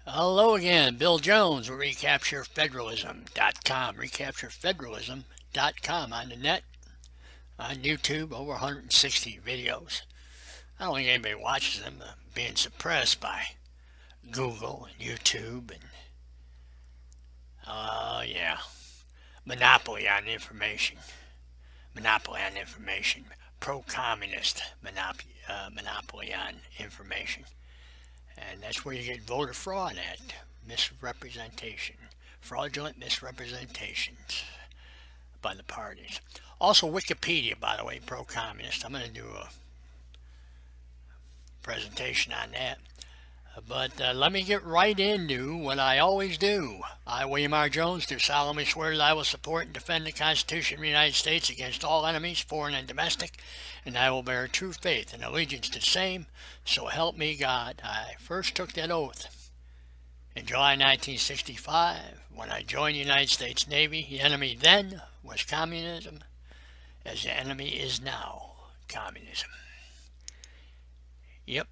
Hello again, Bill Jones with recapturefederalism.com. Recapturefederalism.com on the net, on YouTube, over 160 videos. I don't think anybody watches them, being suppressed by Google and YouTube and, yeah, monopoly on information. Monopoly on information. Pro-communist monopoly on information. And that's where you get voter fraud at. Misrepresentation. Fraudulent misrepresentations by the parties. Also Wikipedia, by the way, pro-communist. I'm going to do a presentation on that. But let me get right into what I always do. I, William R. Jones, do solemnly swear that I will support and defend the Constitution of the United States against all enemies, foreign and domestic, and I will bear true faith and allegiance to the same, so help me God. I first took that oath in July 1965 when I joined the United States Navy. The enemy then was communism, as the enemy is now communism. Yep.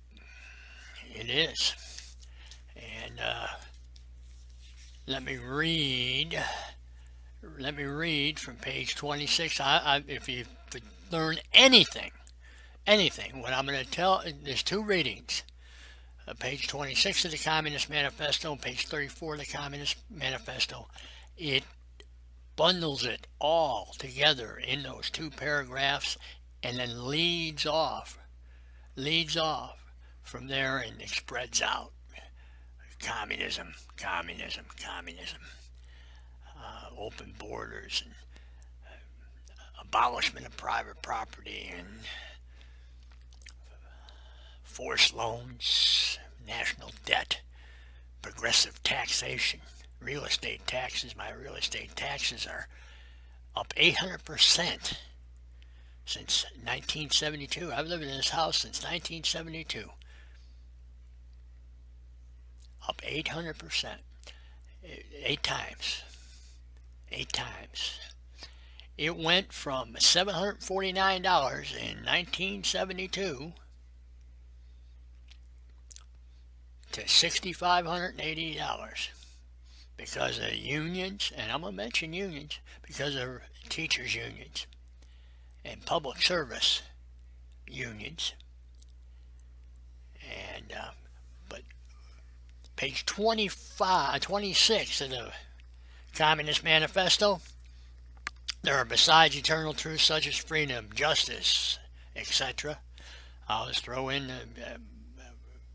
It is. And let me read from page 26. If you learn anything, what I'm going to tell, there's two readings. Page 26 of the Communist Manifesto and page 34 of the Communist Manifesto. It bundles it all together in those two paragraphs and then leads off from there, and it spreads out. Communism, open borders, and abolishment of private property, and forced loans, national debt, progressive taxation, real estate taxes. My real estate taxes are up 800% since 1972. I've lived in this house since 1972. Up 800%. 8 times. It went from $749 in 1972 to $6,580 because of unions, and I'm going to mention unions, because of teachers' unions and public service unions. And page 26 of the Communist Manifesto, there are, besides eternal truths such as freedom, justice, etc. I'll just throw in a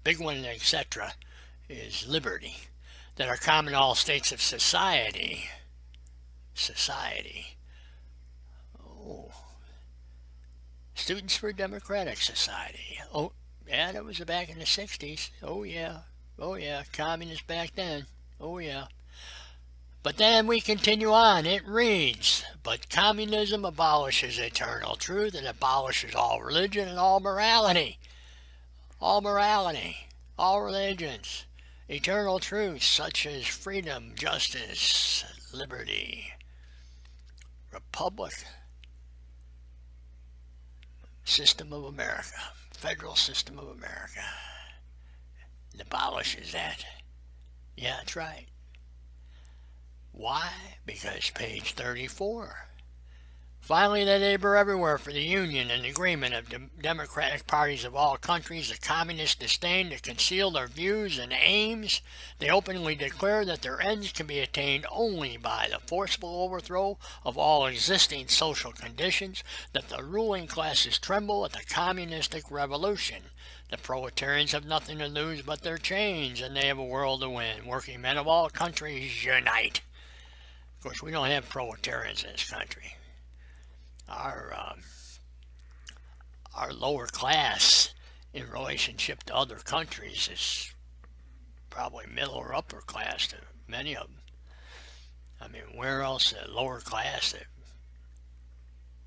big one, etc. is liberty, that are common to all states of society. Oh, Students for a Democratic Society. Oh, yeah, that was back in the 60s. Oh yeah, communists back then. Oh yeah. But then we continue on. It reads, but communism abolishes eternal truth and abolishes all religion and all morality. All religions. Eternal truths such as freedom, justice, liberty, republic, system of America, federal system of America. It abolishes that. Yeah, that's right. Why? Because page 34. Finally, they labor everywhere for the union and agreement of democratic parties of all countries. The communists disdain to conceal their views and aims. They openly declare that their ends can be attained only by the forcible overthrow of all existing social conditions, that the ruling classes tremble at the communistic revolution. The proletarians have nothing to lose but their chains, and they have a world to win. Working men of all countries unite. Of course, we don't have proletarians in this country. Our lower class in relationship to other countries is probably middle or upper class to many of them. I mean, where else the lower class that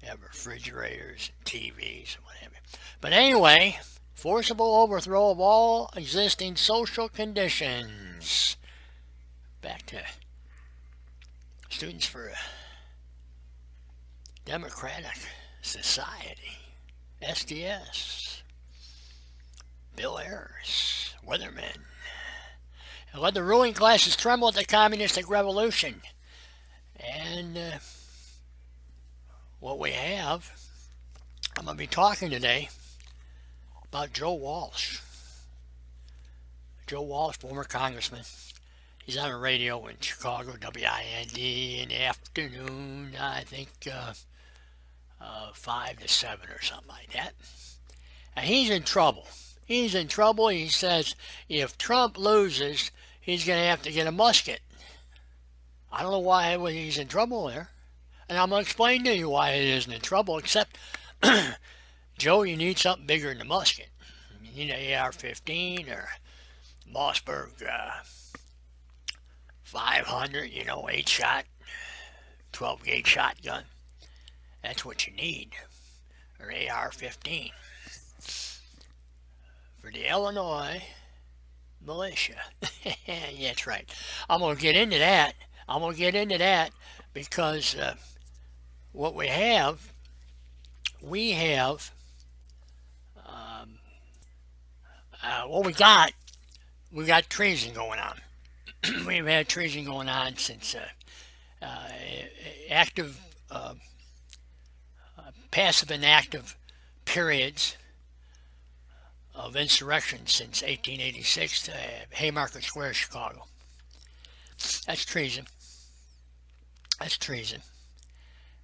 have refrigerators and TVs and what have you. But anyway, forcible overthrow of all existing social conditions. Back to Students for a Democratic Society, SDS, Bill Harris, Weathermen. and let the ruling classes tremble at the communistic revolution. And what we have, I'm going to be talking today about Joe Walsh. Joe Walsh, former congressman. He's on the radio in Chicago, WIND, in the afternoon, I think 5 to 7 or something like that. And he's in trouble. He's in trouble. He says if Trump loses, he's going to have to get a musket. I don't know why he's in trouble there. And I'm going to explain to you why he isn't in trouble, except, Joe, you need something bigger than a musket. You need an AR-15 or Mossberg 500, 8-shot, 12-gauge shotgun. That's what you need, or AR-15. For the Illinois militia. Yeah, that's right. I'm going to get into that. Because what we have we got treason going on. We've had treason going on since passive and active periods of insurrection since 1886 to Haymarket Square, Chicago. That's treason.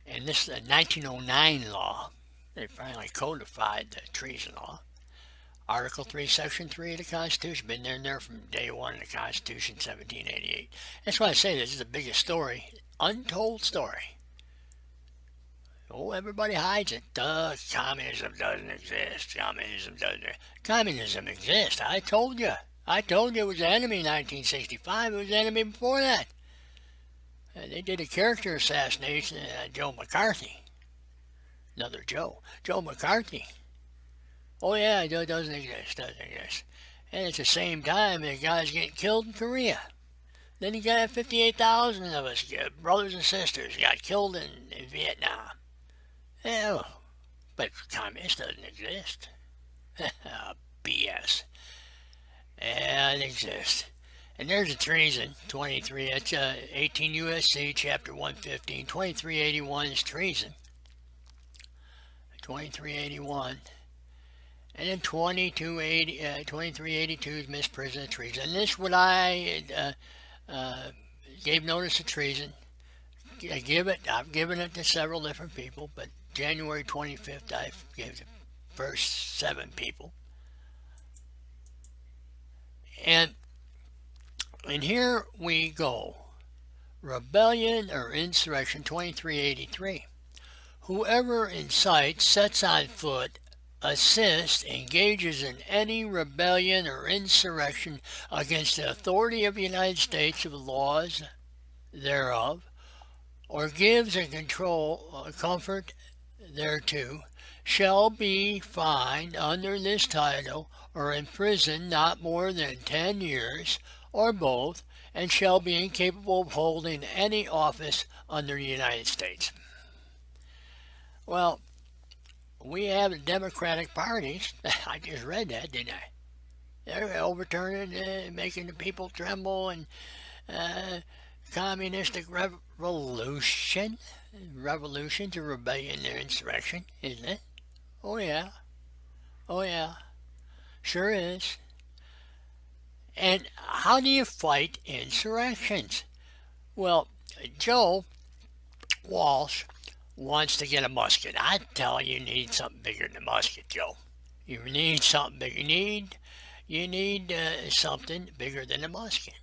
And this 1909 law, they finally codified the treason law. Article 3, Section 3 of the Constitution, been there from day one of the Constitution, 1788. That's why I say this is the biggest story, untold story. Oh, everybody hides it. Communism doesn't exist. Communism exists. I told you it was the enemy in 1965. It was the enemy before that. They did a character assassination on Joe McCarthy. Another Joe. Joe McCarthy. Oh yeah, it doesn't exist. And at the same time, the guy's getting killed in Korea. Then you got 58,000 of us, brothers and sisters, got killed in Vietnam. Yeah, but communist doesn't exist. BS. Yeah, it exists. And there's a treason, 23, that's 18 U.S.C. Chapter 115. 2381 is treason. 2381. And then 2382 is misprision of treason. And this is what I gave notice of treason. I've given it to several different people, but January 25th I gave it to the first 7 people. And here we go. Rebellion or insurrection, 2383. Whoever incites, sets on foot, assists, engages in any rebellion or insurrection against the authority of the United States or the laws thereof, or gives a comfort thereto, shall be fined under this title or imprisoned not more than 10 years, or both, and shall be incapable of holding any office under the United States. Well, we have the Democratic parties. I just read that, didn't I? They're overturning, making the people tremble, and communistic revolution to rebellion or insurrection, isn't it? Oh yeah, sure is. And how do you fight insurrections? Well, Joe Walsh wants to get a musket. I tell you need something bigger than a musket, Joe. You need something bigger. You need something bigger than a musket.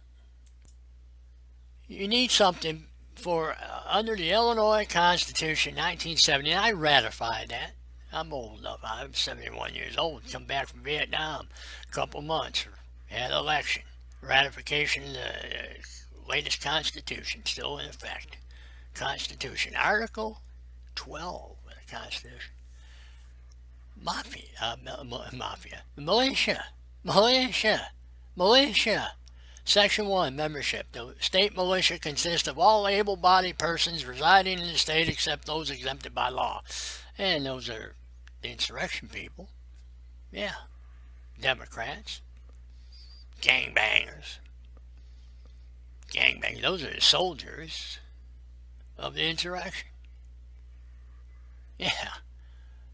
You need something for under the Illinois Constitution, 1970. And I ratified that. I'm old enough. I'm 71 years old. Come back from Vietnam, a couple months. Had an election. Ratification of the latest Constitution, still in effect. Constitution, Article 12 of the Constitution. Militia. Section 1, membership. The state militia consists of all able-bodied persons residing in the state except those exempted by law. And those are the insurrection people. Yeah. Democrats. Gangbangers. gangbang. Those are the soldiers of the insurrection. Yeah,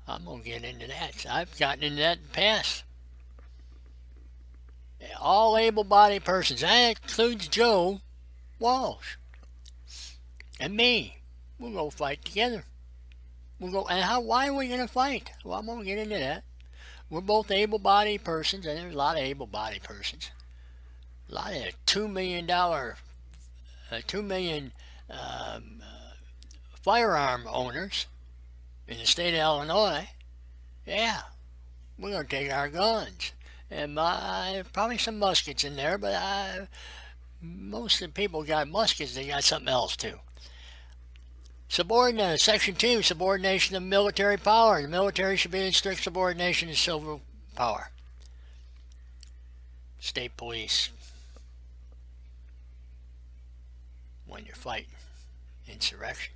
I'm going to get into that. I've gotten into that in the past. All able-bodied persons. That includes Joe Walsh and me. We'll go fight together. We'll go. And why are we going to fight? Well, I'm going to get into that. We're both able-bodied persons, and there's a lot of able-bodied persons. A lot of $2 million, $2 million firearm owners in the state of Illinois. Yeah, we're going to take our guns. And probably some muskets in there, but most of the people got muskets, they got something else too. Section 2, subordination of military power. The military should be in strict subordination to civil power. State police. When you're fighting insurrection.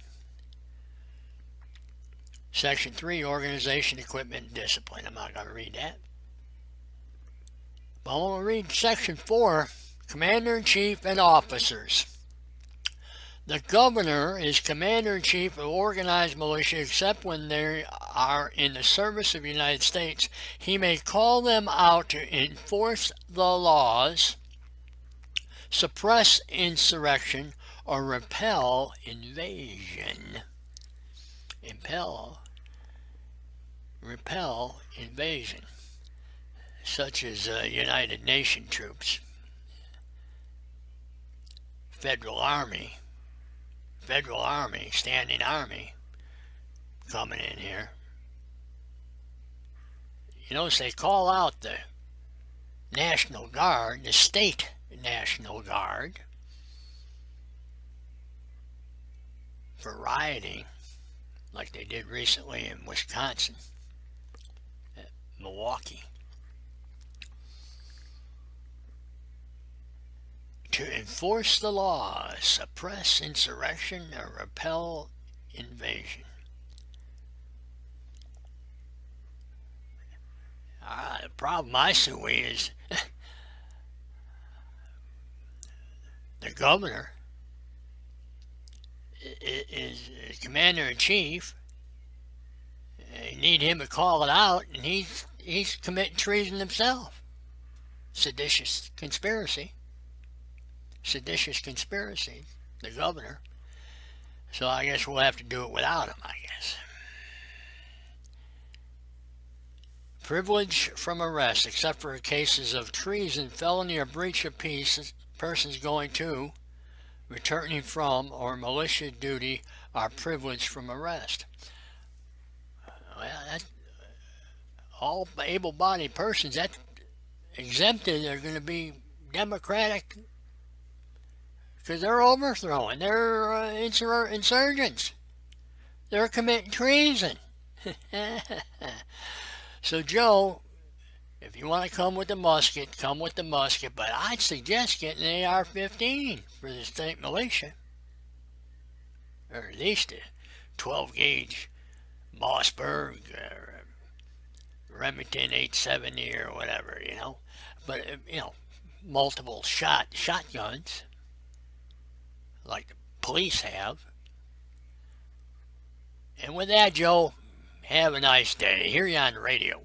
Section 3, organization, equipment, and discipline. I'm not going to read that. But I'm going to read Section 4, Commander-in-Chief and Officers. The governor is commander-in-chief of organized militia except when they are in the service of the United States. He may call them out to enforce the laws, suppress insurrection, or repel invasion. Repel invasion, such as United Nations troops, federal army, standing army coming in here. You notice they call out the National Guard, the state National Guard, for rioting, like they did recently in Wisconsin, at Milwaukee. To enforce the law, suppress insurrection, or repel invasion. The problem I see is the governor is commander-in-chief. You need him to call it out, and he's committing treason himself. Seditious conspiracy, the governor. So I guess we'll have to do it without him, I guess. Privilege from arrest, except for cases of treason, felony, or breach of peace, persons going to, returning from, or militia duty are privileged from arrest. Well, all able-bodied persons, that exempted are going to be Democratic, because they're overthrowing, they're insurgents, they're committing treason. So Joe, if you want to come with the musket, come with the musket, but I'd suggest getting an AR-15 for the state militia, or at least a 12-gauge Mossberg, or Remington 870 or whatever, but multiple shotguns like the police have. And with that, Joe, have a nice day. Hear you on the radio.